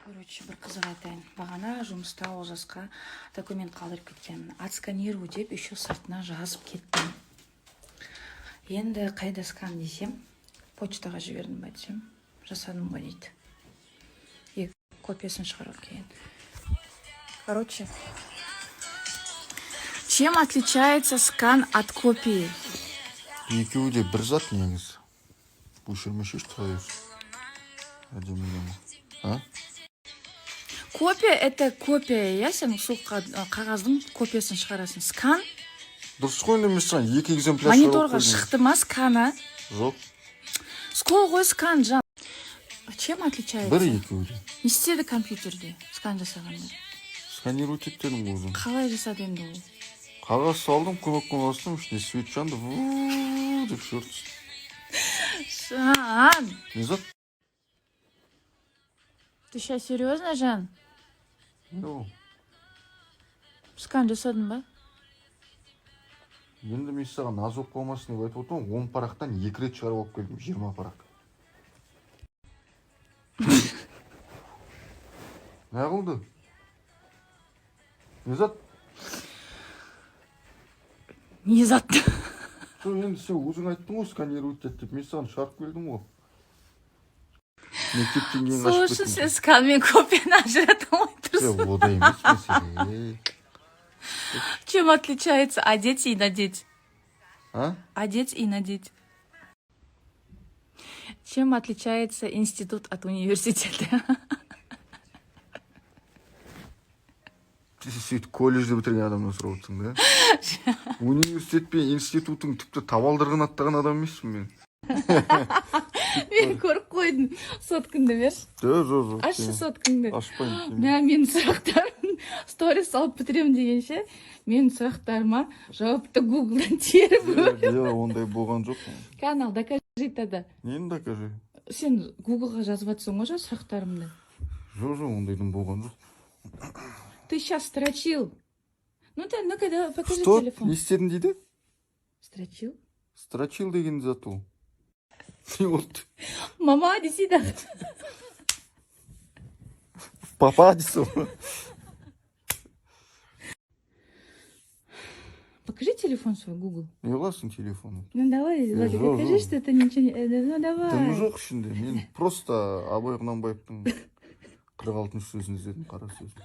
Короче, бір қызық айтайын. Бағана жұмыста Олжасқа документ қалдырып кеткенмін. Отсканирую деп еще сыртына жазып кеттім. Енді қайда скан десем, почтаға жібердім ба десем, жасадым ғой дейді. Копиясын шығарып кейін. Короче, чем отличается скан от копии? Екеуі де бір зат негізі. Өшірмеші тұтайыз. А? Копия это копия, я сен сол қағаздың копиясын шығарасың. Скан? Дұрыс қой емес саған екі экземпляр мониторға шықты ма скана? Жоқ. Скол ғой скан, жан. Чем отличается? Бір екеуі де. Не істеді компьютерде скан жасағанда? Сканировать еттерім өзім. Қалай жасады енді ол? Қағаз салдым, кнопканы бастым, ішінде свет жанды, деп шөртсі. Жан! Не зат? Ты сейчас серьезно, Жан? Жоқ. Скан жасадың ба? Енді мен саған аз болып қалмасын деп айтып отырмын, 10 парақтан 2 рет шығарып алып келдім, 20 парақ. Не қылды? Не зат? Не зат? Сол енді сен өзің айттың ғой, сканировать ет деп, мен саған шығарып келдім ғой. Мектептен кейін Сол үшін сен скан мен копияны ажырата алмай тұрсың. Ода емес мәселе. Чем отличается одеть и надеть? А? Одеть и надеть. Чем отличается институт от университета? Ты сөйтіп колледжді бітірген адамнан сұрап отырсың, да? Университет пен институтың тіпті табалдырығын аттаған адам емеспін мен. Мен көріп қойдым. Соткаңды берші. Жоқ. Ашшы соткаңды. Ашпайын. Мә, менің сұрақтарым сторис алып бітірем дегенше, менің сұрақтарыма жауапты Гуглдан теріп көріп. Ондай болған жоқ. Канал, докажи тогда. Нені докажи? Сен Гуглға жазып жатсың ғой сұрақтарымды. Жоқ, ондайдың болған жоқ. Ты сейчас строчил. Ну-ка, да, покажи Что? телефон. Не істедің дейді? Строчил? Строчил деген зат ол. Вот. Мама, деси да. Папа дейсің. Покажи телефон свой, Google. Не қыласың телефоны? Ну давай, Владик, жоқ, покажи, жоқ. что это ничего не... Ну Дымы давай. жоқ ішінде. Мен просто Абай Құнанбаевтың 46 сөзін іздедім, қара сөзін.